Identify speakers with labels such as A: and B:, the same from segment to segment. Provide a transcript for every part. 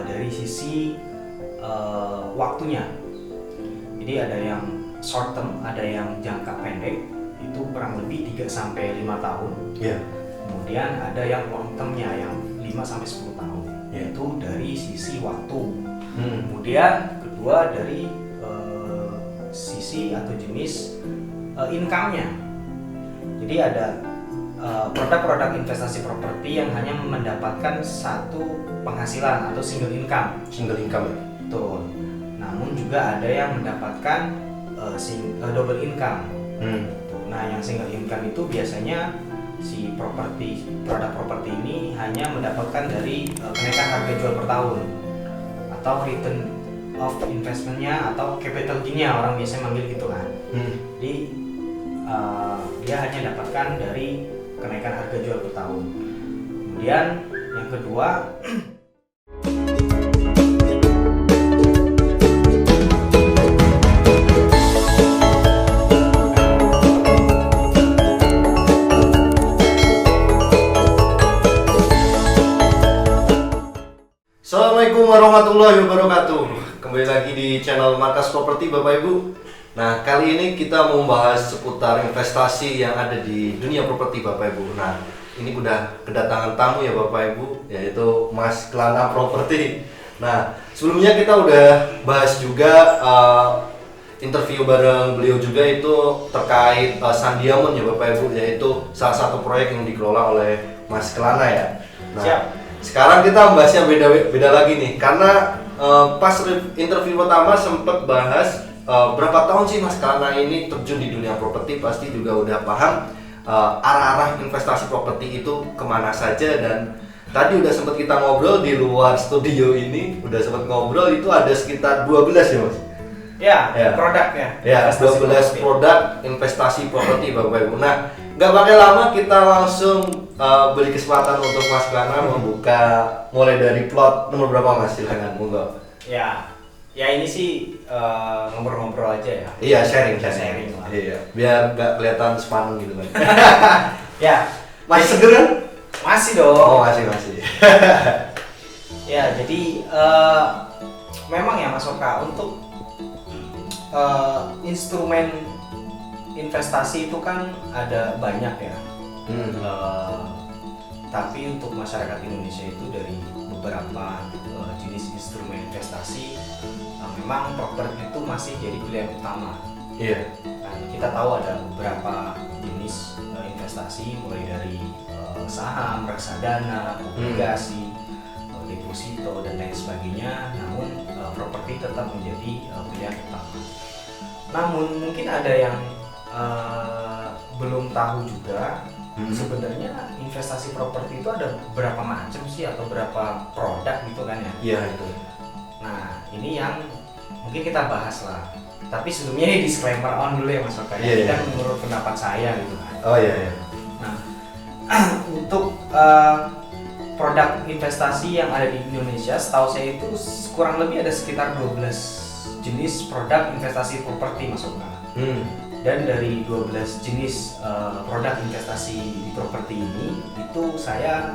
A: dari sisi waktunya. Jadi ada yang short term, ada yang jangka pendek, itu kurang lebih 3 sampai 5 tahun.
B: Iya.
A: Kemudian ada yang long termnya yang 5 sampai 10 tahun. Itu dari sisi waktu. Kemudian kedua dari sisi atau jenis income-nya. Jadi ada produk-produk investasi properti yang hanya mendapatkan satu penghasilan atau single income.
B: Single income ya?
A: Betul. Namun juga ada yang mendapatkan double income. Nah, yang single income itu biasanya si produk properti ini hanya mendapatkan dari kenaikan harga jual per tahun atau return of investment-nya atau capital gain-nya, orang biasanya manggil gitu kan. Jadi dia hanya dapatkan dari kenaikan harga jual per tahun. Kemudian yang kedua
B: Assalamualaikum warahmatullahi wabarakatuh. Kembali lagi di channel Markas Properti Bapak Ibu. Nah, kali ini kita mau membahas seputar investasi yang ada di dunia properti Bapak Ibu. Nah, ini udah kedatangan tamu ya Bapak Ibu, yaitu Mas Kelana Properti. Nah, sebelumnya kita udah bahas juga interview bareng beliau juga itu terkait Sandiamon ya Bapak Ibu, yaitu salah satu proyek yang dikelola oleh Mas Kelana ya. Nah,
A: siap.
B: Sekarang kita bahasnya beda lagi nih, karena pas interview pertama sempat bahas berapa tahun sih Mas Kelana ini terjun di dunia properti, pasti juga udah paham arah-arah investasi properti itu kemana saja. Dan tadi udah sempat kita ngobrol di luar studio ini, udah sempat ngobrol itu ada sekitar 12 ya Mas?
A: Ya. Produk ya.
B: Ya, 12 produk investasi properti Bapak Ibu. Nah, nggak pakai lama kita langsung beri kesempatan untuk Mas Kelana membuka mulai dari plot nomor berapa Mas, silakan monggo.
A: Ya ini sih ngobrol-ngobrol aja ya.
B: Iya, sharing
A: lah.
B: Iya, biar nggak kelihatan sepaneng gitu kan.
A: Ya,
B: Masih seger kan?
A: masih dong.
B: Oh, masih.
A: Ya, jadi memang ya Mas Oka, untuk instrumen investasi itu kan ada banyak ya. Tapi untuk masyarakat Indonesia itu dari beberapa jenis instrumen investasi, memang properti itu masih jadi pilihan utama.
B: Iya.
A: Nah, kita tahu ada beberapa jenis investasi, mulai dari saham, reksadana, obligasi, deposito dan lain sebagainya. Namun properti tetap menjadi pilihan utama. Namun mungkin ada yang belum tahu juga, sebenarnya investasi properti itu ada berapa macam sih atau berapa produk gitu kan ya?
B: Iya itu.
A: Nah, ini yang mungkin kita bahas lah. Tapi sebelumnya ini disclaimer on dulu ya Mas Oka. Ini kan menurut pendapat saya gitu kan.
B: Oh iya.
A: Nah, untuk produk investasi yang ada di Indonesia, setahu saya itu kurang lebih ada sekitar 12 jenis produk investasi properti Mas Oka. Dan dari 12 jenis produk investasi di properti ini, itu saya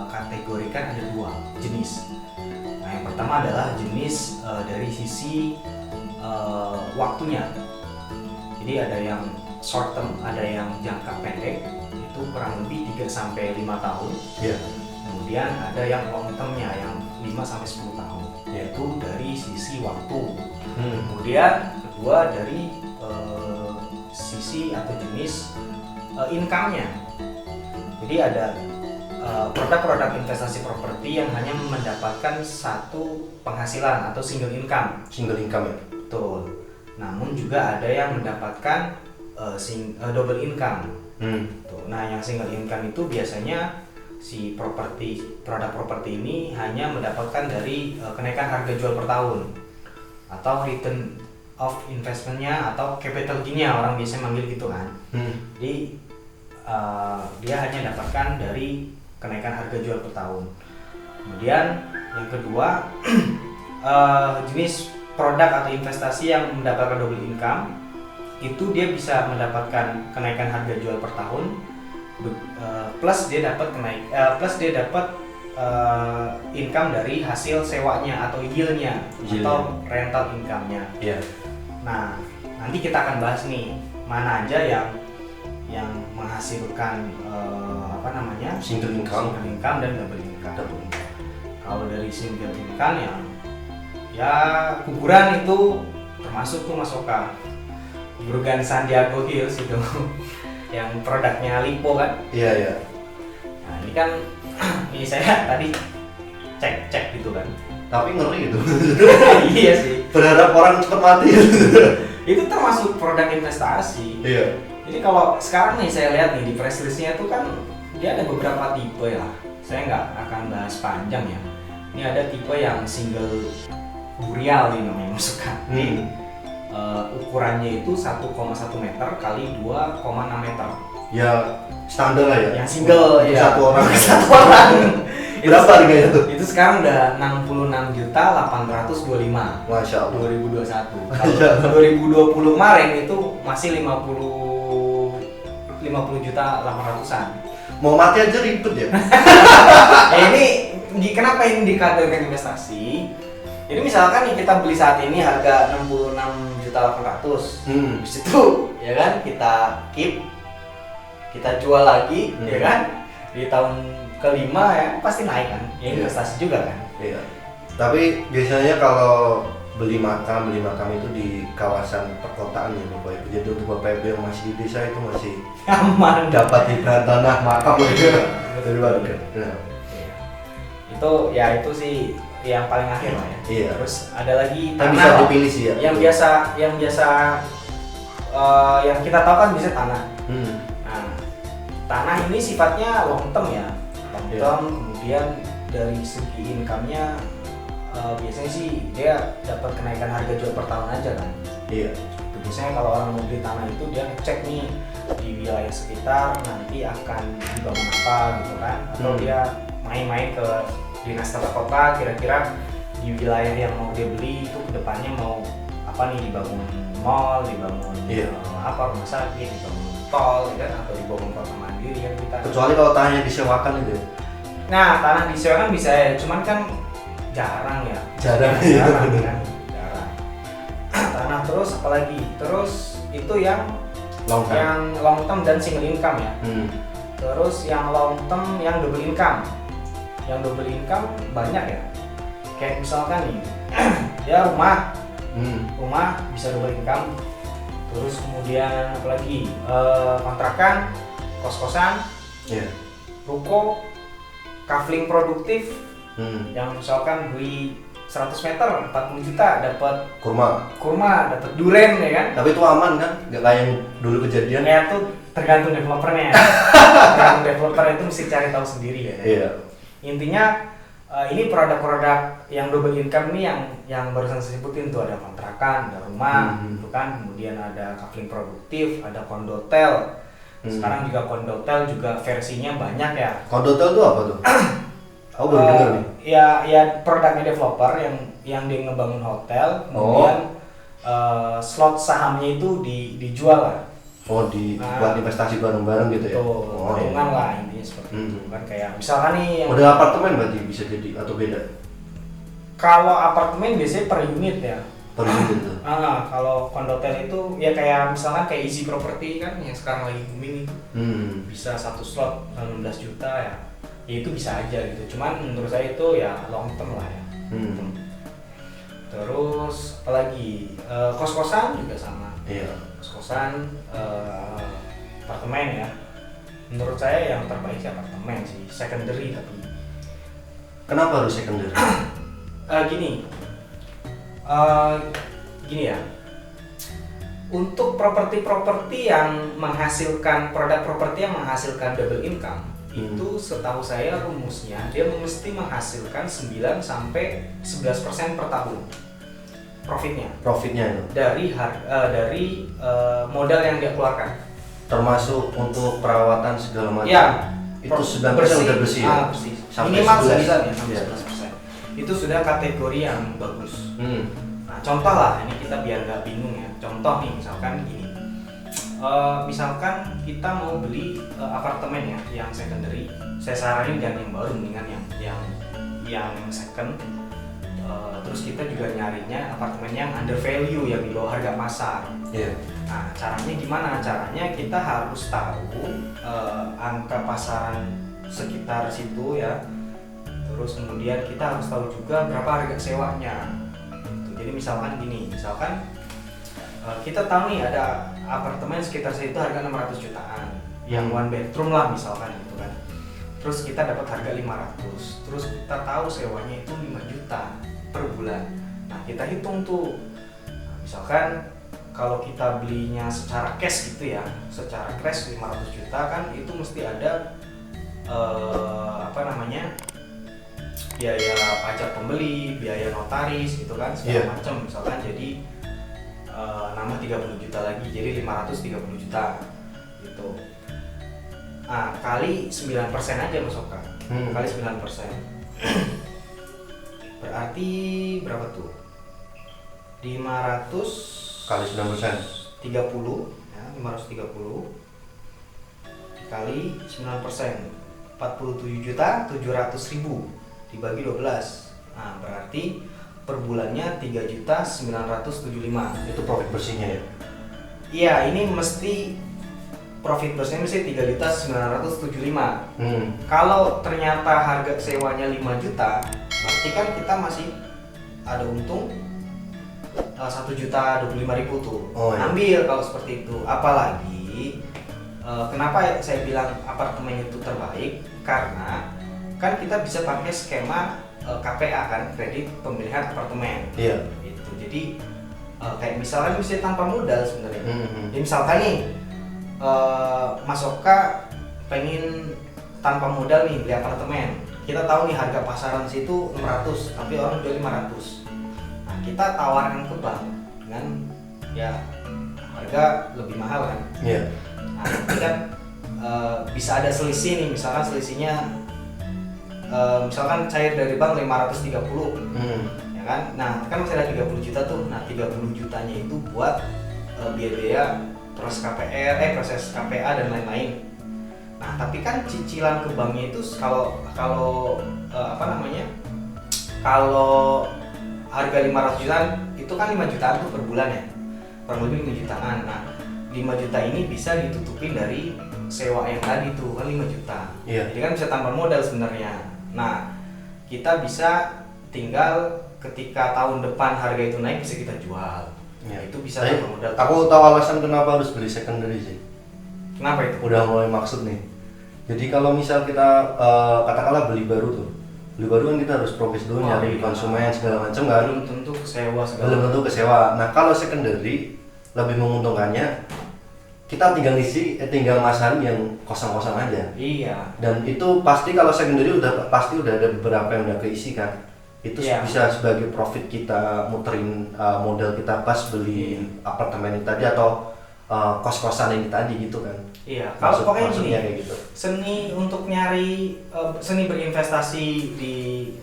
A: kategorikan ada 2 jenis. Nah, yang pertama adalah jenis dari sisi waktunya. Jadi ada yang short term, ada yang jangka pendek, itu kurang lebih 3 sampai 5 tahun.
B: Iya.
A: Kemudian ada yang long termnya yang 5 sampai 10 tahun. Yaitu dari sisi waktu. Kemudian kedua dari sisi atau jenis income-nya. Jadi ada produk-produk investasi properti yang hanya mendapatkan satu penghasilan atau single income.
B: Single income ya?
A: Betul. Namun juga ada yang mendapatkan double income. Tuh. Nah, yang single income itu biasanya si produk properti ini hanya mendapatkan dari kenaikan harga jual per tahun atau return of investment-nya atau capital gain-nya, orang biasanya manggil gitu kan. Jadi dia hanya dapatkan dari kenaikan harga jual per tahun. Kemudian yang kedua jenis produk atau investasi yang mendapatkan double income itu dia bisa mendapatkan kenaikan harga jual per tahun plus dia dapat income dari hasil sewanya atau yieldnya atau rental income-nya.
B: Iya.
A: Nah, nanti kita akan bahas nih mana aja yang menghasilkan
B: single income
A: dan double income. Kalau dari single income ya kuburan itu termasuk tuh Mas Oka. Burgan Sandiago Hills itu yang produknya Lipo kan?
B: Iya.
A: Nah, ini kan ini saya tadi cek gitu kan.
B: Tapi ngeri itu.
A: Iya sih.
B: Berharap orang cepat mati.
A: Itu termasuk produk investasi.
B: Iya.
A: Jadi kalau sekarang nih saya lihat nih di press list-nya itu kan dia ada beberapa tipe ya. Saya nggak akan bahas panjang ya. Ini ada tipe yang single burial nih namanya masukkan. Ukurannya itu 1,1 meter kali 2,6 meter.
B: Ya standar lah ya.
A: Yang single ya.
B: Satu orang.
A: Satu orang.
B: Berapa harganya tuh?
A: Itu sekarang udah 66.825.
B: Masya Allah.
A: 2021. Kalau 2020 kemarin itu masih 50.800-an.
B: Mau mati aja ribet ya.
A: Ini kenapa ini dikategorikan investasi? Jadi misalkan nih kita beli saat ini harga 66.800. Habis itu ya kan kita keep, kita jual lagi ya kan di tahun kelima ya pasti naik kan. Ya investasi juga kan.
B: Iya. Tapi biasanya kalau beli makam itu di kawasan perkotaan ya Bapak Ibu. Jadi untuk Bapak Ibu yang masih di desa itu masih
A: aman
B: dapat hiburan tanah makam dari warga.
A: Itu sih yang paling akhir lah ya.
B: Iya.
A: Terus ada lagi
B: tanah
A: bisa
B: dipilih sih ya.
A: Yang biasa yang kita tahu kan bisa tanah. Nah, tanah ini sifatnya long term ya. Long term, kemudian dari segi income-nya biasanya sih dia dapat kenaikan harga jual per tahun aja kan.
B: Iya.
A: Biasanya kalau orang mau beli tanah itu dia ngecek nih di wilayah sekitar nanti akan dibangun apa gitu kan, atau dia main-main ke dinas tata kota kira-kira di wilayah yang mau dia beli itu kedepannya mau apa nih, dibangun mall, dibangun rumah sakit, dibangun tol kan, atau dibangun kota mandiri kan kita.
B: Kecuali kalau tanahnya disewakan itu.
A: Nah, tanah disewakan bisa ya, cuman kan jarang ya. Jarang kan. Tanah terus apalagi? Terus itu yang long term dan single income ya. Terus yang long term yang double income. Yang double income banyak ya. Kayak misalkan nih, ya rumah bisa double income. Terus kemudian apalagi kontrakan, kos-kosan, ruko, kafling produktif. Yang misalkan beli 100 meter 40 juta dapat kurma, dapat duren ya kan.
B: Tapi itu aman kan? Nggak kayak yang dulu kejadian.
A: Ya itu tergantung developernya. Tergantung developer itu mesti cari tahu sendiri ya.
B: Iya.
A: Intinya ini produk-produk yang double income ini yang barusan saya sebutin tuh, ada kontrakan, ada rumah, gitu kan. Kemudian ada kafling produktif, ada kondotel. Sekarang juga kondotel juga versinya banyak ya.
B: Kondotel itu apa tuh? Aku baru dengar nih.
A: Ya produknya developer yang dia ngebangun hotel, kemudian slot sahamnya itu dijual lah.
B: Buat investasi bareng-bareng gitu ya.
A: Patungan lah intinya seperti itu. Kan kayak misalkan nih yang
B: model apartemen berarti bisa jadi atau beda?
A: Kalau apartemen biasanya per unit ya.
B: Per unit itu.
A: Kalau kondotel itu ya kayak misalkan kayak Easy Property kan yang sekarang lagi booming itu. Bisa satu slot 16 juta ya. Ya itu bisa aja gitu. Cuman menurut saya itu ya long term lah ya. Terus apalagi kos-kosan juga sama.
B: Iya.
A: Kos-kosan, apartemen ya. Menurut saya yang terbaik sih apartemen sih, secondary tapi.
B: Kenapa harus secondary?
A: Gini ya. Untuk properti yang menghasilkan produk properti yang menghasilkan double income, itu setahu saya rumusnya dia mesti menghasilkan 9 sampai 11% per tahun profitnya
B: itu
A: dari modal yang dia keluarkan,
B: termasuk untuk perawatan segala macam
A: ya.
B: Itu 9% udah bersih ya?
A: Bersih.
B: Sampai
A: Minimal
B: 11
A: ya, sampai 11%. Itu sudah kategori yang bagus. Nah, contoh lah, ini kita biar gak bingung ya. Contoh nih, misalkan gini, Misalkan kita mau beli apartemen ya, yang secondary, saya saranin jangan yang baru, mendingan yang second. Terus kita juga nyarinya apartemen yang under value, yang di bawah harga pasar.
B: Iya.
A: Nah, caranya gimana? Caranya kita harus tahu angka pasaran sekitar situ ya. Terus kemudian kita harus tahu juga berapa harga sewanya. Jadi misalkan gini, kita tahu nih ada apartemen sekitar situ harga 600 jutaan, yang one bedroom lah misalkan gitu kan. Terus kita dapat harga 500, terus kita tahu sewanya itu 5 juta per bulan. Nah, kita hitung tuh. Nah, misalkan kalau kita belinya secara cash gitu ya, secara cash 500 juta kan itu mesti ada biaya pajak pembeli, biaya notaris gitu kan, segala macam. Misalkan jadi nambah 30 juta lagi, jadi 530 juta gitu. Nah, kali 9% aja Mas Oka. Kali 9%. Berarti berapa tuh? 500
B: kali 9%.
A: 30 ya, 530 dikali 9%. 47.700.000 dibagi 12. Nah, berarti per bulannya 3.975.
B: Itu profit bersihnya ya?
A: Iya, ini mesti profit bersihnya mesti 3.975. Kalau ternyata harga sewanya 5 juta, berarti kan kita masih ada untung 1.025.000 tuh. Ambil kalau seperti itu. Apalagi kenapa saya bilang apartemen itu terbaik? Karena kan kita bisa pakai skema KPA kan, kredit pemilihan apartemen.
B: Iya.
A: Itu. Jadi kayak misalnya tanpa modal sebenarnya. Jadi misalkan nih Mas Oka pengen tanpa modal nih beli apartemen. Kita tahu nih harga pasaran situ 600, tapi orang jual 500. Nah, kita tawarkan ke bank dengan ya harga lebih mahal kan.
B: Iya.
A: Nah, nanti kan bisa ada selisih nih, misalkan selisihnya misalkan cair dari bank 530, ya kan? Nah, kan masih ada 30 juta tuh. Nah, 30 jutanya itu buat biaya proses KPR, proses KPA dan lain-lain. Nah, tapi kan cicilan ke banknya itu kalau harga 500 jutaan itu kan 5 jutaan tuh per bulan ya, kurang lebih 5 jutaan. Nah, 5 juta ini bisa ditutupin dari sewa yang tadi tuh kan 5 juta.
B: Iya.
A: Jadi kan bisa tanpa modal sebenarnya. Nah, kita bisa tinggal ketika tahun depan harga itu naik bisa kita jual.
B: Iya.
A: Itu bisa tanpa modal.
B: Aku tahu alasan kenapa harus beli secondary sih.
A: Kenapa itu?
B: Udah mulai maksud nih. Jadi kalau misal kita katakanlah beli baru kan kita harus progres dulu, nyari konsumen segala macam kan.
A: Belum tentu kesewa
B: Belum tentu kesewa. Nah, kalau secondary lebih menguntungkannya kita tinggal masang yang kosong-kosong aja.
A: Iya.
B: Dan itu pasti kalau secondary pasti udah ada beberapa yang udah keisi kan. Itu bisa sebagai profit kita muterin modal kita pas beli apartemen ini tadi atau kos-kosan ini tadi gitu kan.
A: Iya. Kalau pokoknya gini,
B: kayak gitu.
A: Seni untuk nyari seni berinvestasi di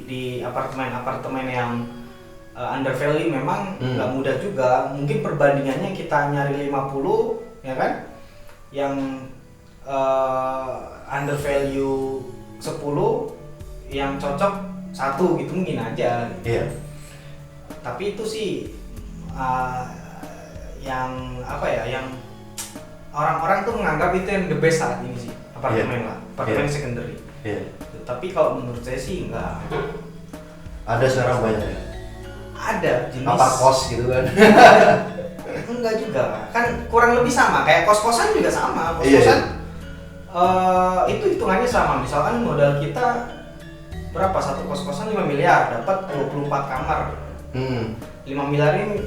A: di apartemen yang under value memang nggak mudah juga. Mungkin perbandingannya kita nyari 50 ya kan, yang under value 10, yang cocok 1 gitu mungkin aja.
B: Iya.
A: Tapi itu sih yang orang-orang tuh menganggap itu yang the best saat ini sih, apartemen lah, apartemen secondary.
B: Iya.
A: Tapi kalau menurut saya sih enggak.
B: Ada sekarang banyak ya.
A: Ada jenis
B: apart kos gitu kan.
A: Enggak juga, kan kurang lebih sama kayak kos-kosan juga sama. Kos-kosan itu hitungannya sama. Misalkan modal kita berapa, satu kos-kosan 5 miliar dapat 24 kamar. 5 miliar ini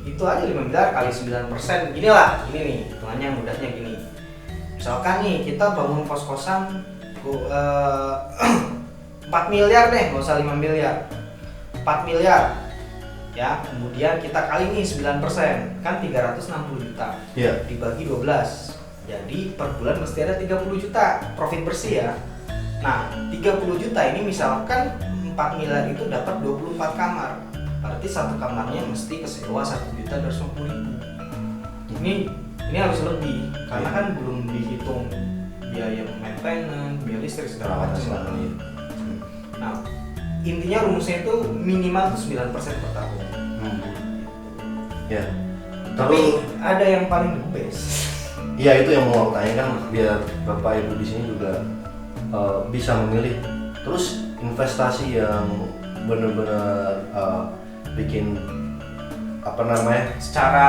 A: itu aja 5 miliar kali 9%. Gini nih hitungannya mudahnya gini. Misalkan nih kita bangun kos-kosan 4 miliar deh, nggak usah 5 miliar, 4 miliar ya, kemudian kita kali nih 9%, kan 360 juta.
B: Iya.
A: Dibagi 12, jadi per bulan mesti ada 30 juta profit bersih ya. Nah, 30 juta ini misalkan 4 miliar itu dapat 24 kamar, berarti satu kamarnya mesti kesewa 1.250.000. ini harus lebih karena kan belum dihitung biaya maintenance, biaya listrik segala macam. Nah, intinya rumusnya itu minimal tuh 9% per tahun.
B: Ya.
A: Tapi ada yang paling the best.
B: Iya, itu yang mau aku tanyakan biar Bapak Ibu di sini juga bisa memilih. Terus investasi yang benar-benar bikin apa namanya?
A: Secara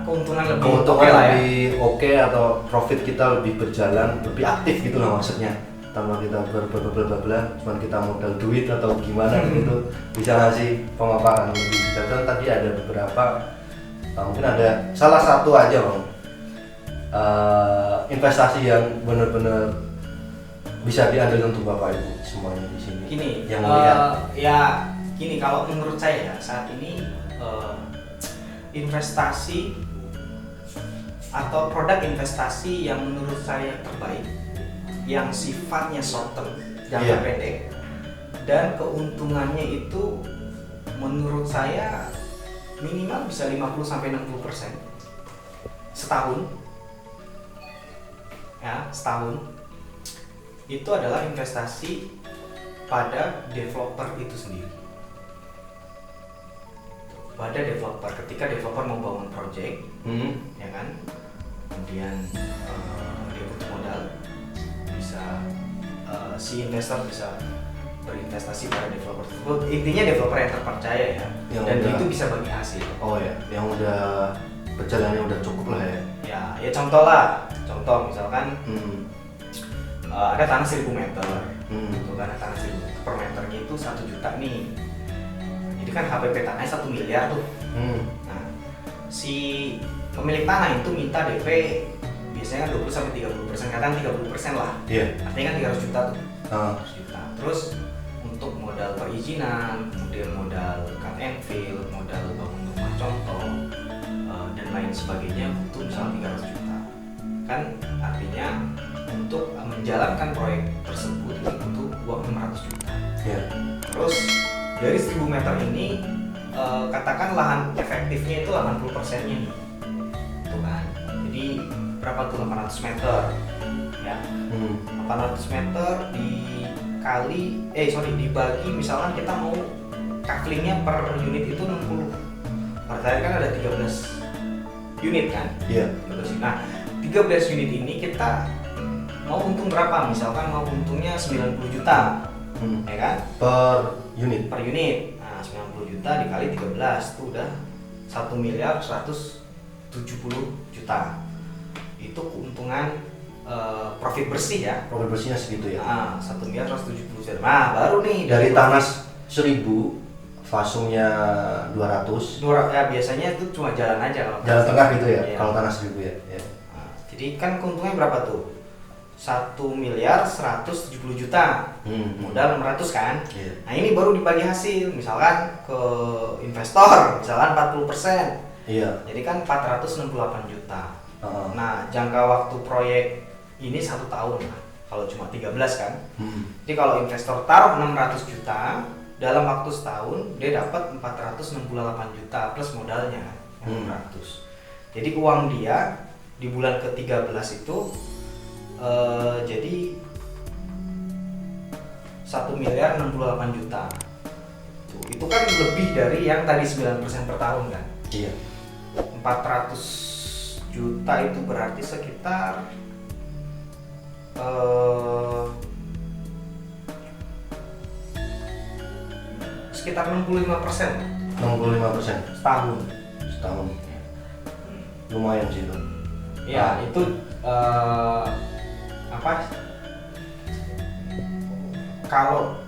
A: keuntungan lebih
B: oke atau profit kita lebih berjalan, lebih aktif gitu lah maksudnya. Tanpa kita berbla-bla-bla, cuman kita modal duit atau gimana gitu, bisa ngasih pemaparan lebih detail. Tadi ada beberapa, mungkin ada salah satu aja Bang, investasi yang benar-benar bisa diambil untuk Bapak Ibu semuanya di sini.
A: Gini,
B: yang melihat.
A: Ya gini, kalau menurut saya ya saat ini investasi atau produk investasi yang menurut saya terbaik, yang sifatnya short term, jangka pendek, dan keuntungannya itu menurut saya minimal bisa 50-60% setahun. Ya, setahun itu adalah investasi pada developer itu sendiri. Pada developer, ketika developer mau bangun project, ya kan, kemudian dia butuh modal, bisa si investor bisa berinvestasi pada developer tersebut. Intinya developer yang terpercaya ya, dan itu bisa bagi hasil.
B: Oh ya, yang udah berjalannya udah cukup lah ya.
A: Ya contoh misalkan ada tanah 1000 meter, gitu kan, tanah 1000 meter, per meternya itu 1 juta nih. Jadi kan HPP tanahnya 1 miliar tuh. Nah, si pemilik tanah itu minta DP biasanya kan 20-30%, katakan 30% lah. Artinya kan 300 juta tuh. 300 juta. Terus untuk modal perizinan, kemudian modal cut and fill, modal bangun rumah contoh, dan lain sebagainya butuh misalnya 300 juta. Kan artinya untuk menjalankan proyek tersebut itu butuh uang 600 juta. Terus dari 1000 meter ini katakan lahan efektifnya itu 80%-nya nih. Tuh kan. Jadi berapa tuh 800 meter? Ya. 800 meter dibagi misalkan kita mau kaklingnya per unit itu 60. Berarti kan ada 13 unit kan?
B: Iya.
A: Nah, 13 unit ini kita mau untung berapa? Misalkan mau untungnya 90 juta. Ya kan?
B: Per unit.
A: Nah, 90 juta dikali 13 itu udah 1.170 juta. Itu keuntungan profit bersih ya.
B: Profit bersihnya segitu ya.
A: 1.170 juta. Nah, baru nih
B: dari tanah 1000 fasumnya 200.
A: Ya biasanya itu cuma jalan aja kalau
B: jalan tengah gitu ya. Kalau tanah 1000 ya.
A: Nah, jadi kan keuntungannya berapa tuh? 1.170 juta, modal 600 kan. Nah ini baru dibagi hasil, misalkan ke investor, misalkan 40%. Jadi kan 468 juta. Nah jangka waktu proyek ini 1 tahun lah, kalau cuma 13 kan. Jadi kalau investor taruh 600 juta, dalam waktu setahun dia dapat 468 juta plus modalnya 600. Jadi uang dia di bulan ke-13 itu jadi 1.068 juta. Itu kan lebih dari yang tadi 9% per tahun kan? 400 juta itu berarti sekitar sekitar 65%.
B: 65%
A: setahun.
B: Lumayan sih itu.
A: Ya, itu kalau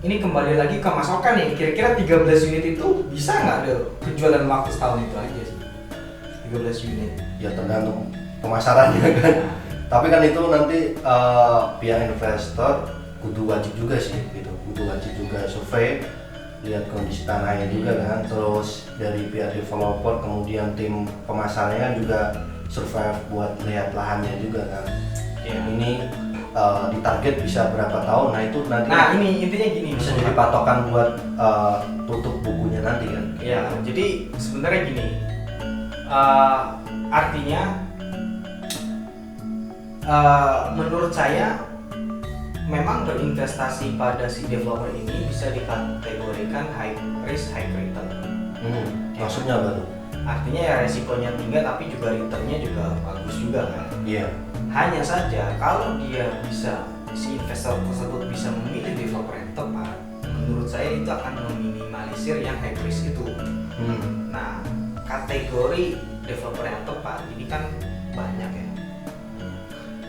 A: ini kembali lagi ke Mas Okan nih, kira-kira 13 unit itu bisa nggak ada penjualan waktu setahun itu aja sih? 13 unit.
B: Ya tergantung pemasarannya kan. Tapi kan itu nanti pihak investor kudu wajib juga sih gitu. Kudu wajib juga survei, lihat kondisi tanahnya juga kan. Terus dari pihak developer kemudian tim pemasarannya kan juga survei buat lihat lahannya juga kan. Ini ditarget bisa berapa tahun, nah itu nanti.
A: Nah ini intinya gini,
B: bisa jadi patokan buat tutup bukunya nanti kan.
A: Iya, jadi sebenarnya gini, Artinya menurut saya memang berinvestasi pada si developer ini bisa dikategorikan high risk high return.
B: Maksudnya apa tuh?
A: Artinya ya resikonya tinggi tapi juga returnnya juga bagus juga kan.
B: Iya.
A: Hanya saja kalau dia bisa, si investor tersebut bisa memilih developer yang tepat, menurut saya itu akan meminimalisir yang high risk itu. Nah, kategori developer yang tepat ini kan banyak ya.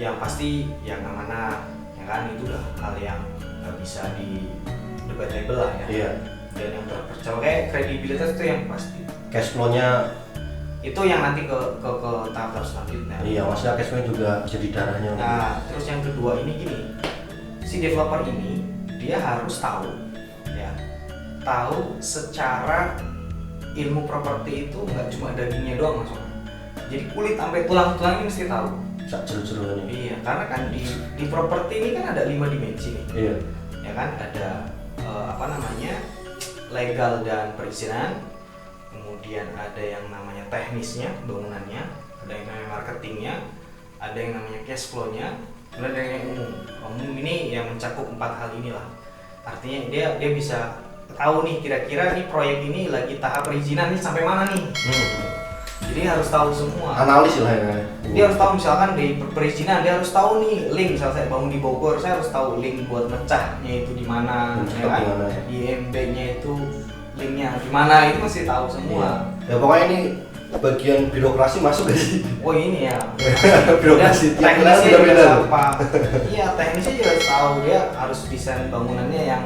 A: Yang pasti yang mana ya kan, itu udah hal yang nggak bisa di debatable lah ya.
B: Iya.
A: Dan yang terpercaya kayak kredibilitas itu yang pasti.
B: Cash flow-nya
A: Itu yang nanti ke tahap selanjutnya.
B: iya, maksudnya cash flow juga jadi darahnya.
A: Nah, terus yang kedua ini gini, si developer ini dia harus tahu, ya, tahu secara ilmu properti itu nggak cuma dagingnya doang maksudnya. Jadi kulit sampai tulang-tulang ini mesti tahu.
B: Sak jeru-jeruan ini.
A: Iya, karena kan di properti ini kan ada 5 dimensi nih.
B: Iya.
A: Ya kan, ada legal dan perizinan. Kemudian ada yang namanya teknisnya, bangunannya, ada yang namanya marketingnya, ada yang namanya cash flow-nya, kemudian ada yang umum. Umum ini yang mencakup 4 hal inilah. Artinya dia bisa tahu nih kira-kira nih proyek ini lagi tahap perizinan nih sampai mana nih. Jadi harus tahu semua.
B: Analis lah ya.
A: Dia harus tahu misalkan di perizinan dia harus tahu nih link, misal saya bangun di Bogor, saya harus tahu link buat mecahnya itu di mana, ya kan? Di MB-nya itu linknya di mana, itu mesti tahu semua.
B: Iya. Ya pokoknya ini bagian birokrasi masuk gak sih?
A: Oh ini ya.
B: Birokrasi
A: teknisnya
B: juga
A: juga
B: beda.
A: apa? Iya, teknisnya juga harus tahu, dia harus desain bangunannya yang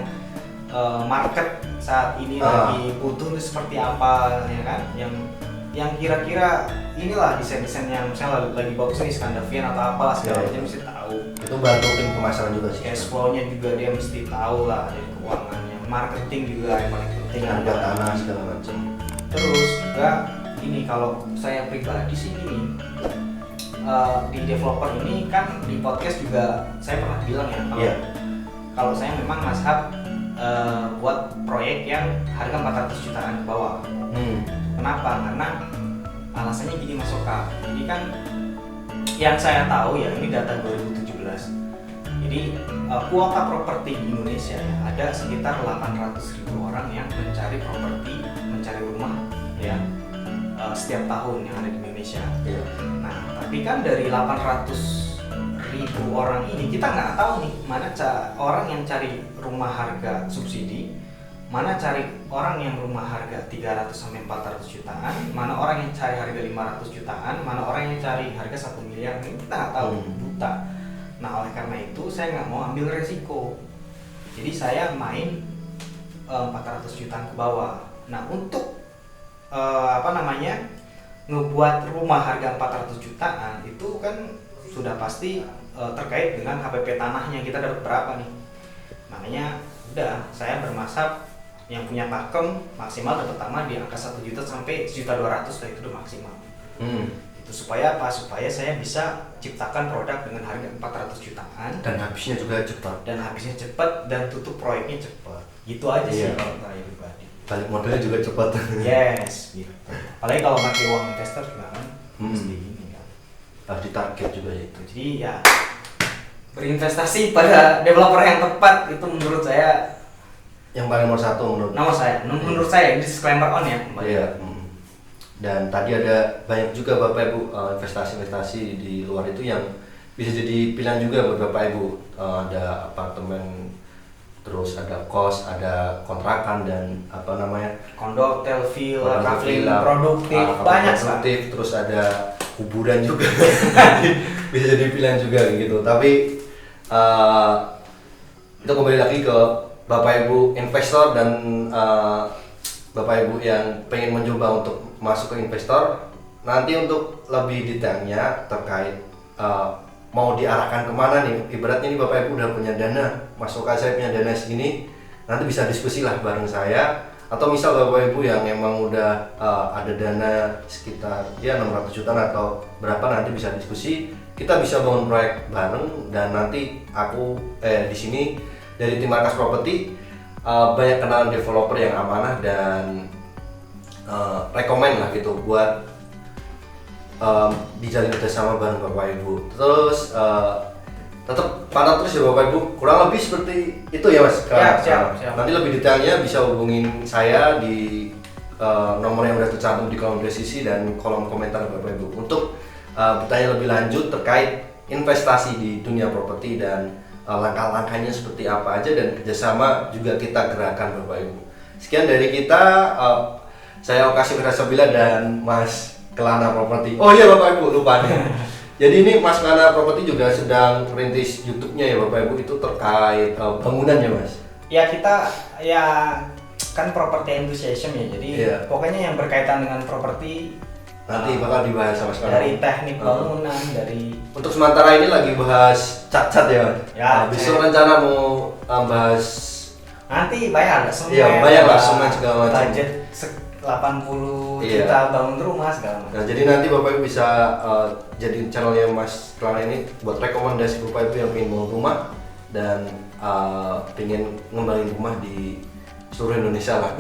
A: market saat ini lagi butuh itu seperti apa, ya kan? Yang kira-kira inilah desain-desain yang misalnya lagi bagus nih Scandinavian atau apalah segala macam mesti tahu.
B: Itu bantu tim pemasaran juga sih.
A: Cash flow-nya juga dia mesti tahu lah, dari keuangannya, marketing juga yang paling penting,
B: harga tanah segala macam.
A: Terus juga ini kalau saya pribadi sih gini, di developer ini kan di podcast juga saya pernah bilang ya kalau saya memang mazhab buat proyek yang harga 400 jutaan ke bawah. Kenapa? Karena alasannya gini Mas Oka. Jadi kan yang saya tahu ya, ini data 2017. Jadi kuota properti di Indonesia ya, ada sekitar 800.000 orang yang mencari properti, mencari rumah ya setiap tahun yang ada di Indonesia. Nah, tapi kan dari 800.000 orang ini kita nggak tahu nih mana orang yang cari rumah harga subsidi, mana cari orang yang rumah harga 300 sampai 400 jutaan, mana orang yang cari harga 500 jutaan, mana orang yang cari harga 1 miliar, ini kita nggak tahu, buta. Nah, oleh karena itu saya nggak mau ambil resiko. Jadi saya main 400 jutaan ke bawah. Nah, untuk ngebuat rumah harga 400 jutaan itu kan sudah pasti terkait dengan HPP tanahnya, kita dapat berapa nih. Makanya udah saya bermazhab yang punya pakem maksimal dapat tanah di angka 1 juta sampai 1.200.000 lah, itu udah maksimal. Itu supaya apa? Supaya saya bisa ciptakan produk dengan harga 400 jutaan
B: dan habisnya juga cepat.
A: Dan tutup proyeknya cepat. Gitu aja sih kalau saya pribadi.
B: Balik modalnya juga cepat.
A: Yes, gitu. Apalagi kalau pakai uang investor juga kan mesti ini kan.
B: Harus ditarget juga ya itu.
A: Jadi ya berinvestasi pada developer yang tepat itu menurut saya
B: yang paling nomor 1
A: menurut saya ini disclaimer on ya.
B: Iya. Dan tadi ada banyak juga Bapak Ibu investasi-investasi di luar itu yang bisa jadi pilihan juga buat Bapak Ibu. Ada apartemen, terus ada kos, ada kontrakan, dan
A: kondo, hotel, villa, traveling produktif, banyak
B: produktif, terus ada kuburan juga. Bisa jadi pilihan juga gitu. Tapi itu kembali lagi ke Bapak Ibu investor dan Bapak Ibu yang pengen mencoba untuk masuk ke investor. Nanti untuk lebih detailnya terkait mau diarahkan kemana nih, ibaratnya nih Bapak Ibu udah punya dana, masuk ke saya punya dana segini, nanti bisa diskusi lah bareng saya. Atau misal Bapak Ibu yang emang udah ada dana sekitar 600 jutaan atau berapa, nanti bisa diskusi, kita bisa bangun proyek bareng. Dan nanti aku di sini dari tim Markas Properti banyak kenalan developer yang amanah dan rekomen lah gitu buat dijalin kerjasama bareng Bapak Ibu. Terus tetap pantau terus ya Bapak Ibu. Kurang lebih seperti itu ya Mas.
A: Siap.
B: Nanti lebih detailnya bisa hubungin saya di nomor yang udah tercantum di kolom deskripsi dan kolom komentar Bapak Ibu untuk bertanya lebih lanjut terkait investasi di dunia properti dan langkah-langkahnya seperti apa aja dan kerjasama juga kita gerakan Bapak Ibu. Sekian dari kita. Saya Okasi Wirasabila dan Mas Kelana Properti. Oh iya Bapak Ibu, lupa nih. Jadi ini Mas Kelana Properti juga sedang merintis YouTube-nya ya Bapak Ibu, itu terkait bangunan ya Mas?
A: Ya kita ya kan property enthusiasm ya, jadi pokoknya yang berkaitan dengan properti
B: nanti bakal dibahas sama sekarang.
A: Dari teknik bangunan, dari
B: untuk sementara ini lagi bahas cat-cat ya Mas?
A: Ya,
B: besok rencana mau bahas
A: nanti bayar semen.
B: Iya, bayar lah semen segala macam.
A: Budget 80 juta bangun rumah segala macam.
B: Nah, jadi nanti Bapak Ibu bisa jadi channelnya Mas Kelana ini buat rekomendasi Bapak Ibu yang pengen bangun rumah dan pengen ngembangin rumah di seluruh Indonesia lah.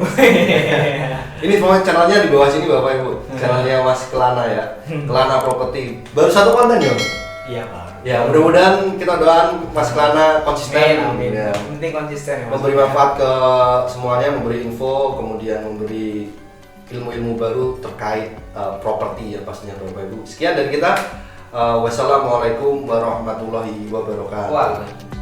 B: Ini pokoknya channelnya di bawah sini Bapak Ibu. Channelnya Mas Kelana ya. Kelana Properti. Baru satu konten ya?
A: Iya Pak.
B: Ya mudah-mudahan kita doakan Mas Kelana konsisten.
A: Amin.
B: Ya.
A: Penting konsisten ya.
B: Memberi manfaat ke semuanya, memberi info, kemudian memberi ilmu-ilmu baru terkait properti ya pastinya Bapak Ibu. Sekian dari kita. Wassalamualaikum warahmatullahi wabarakatuh.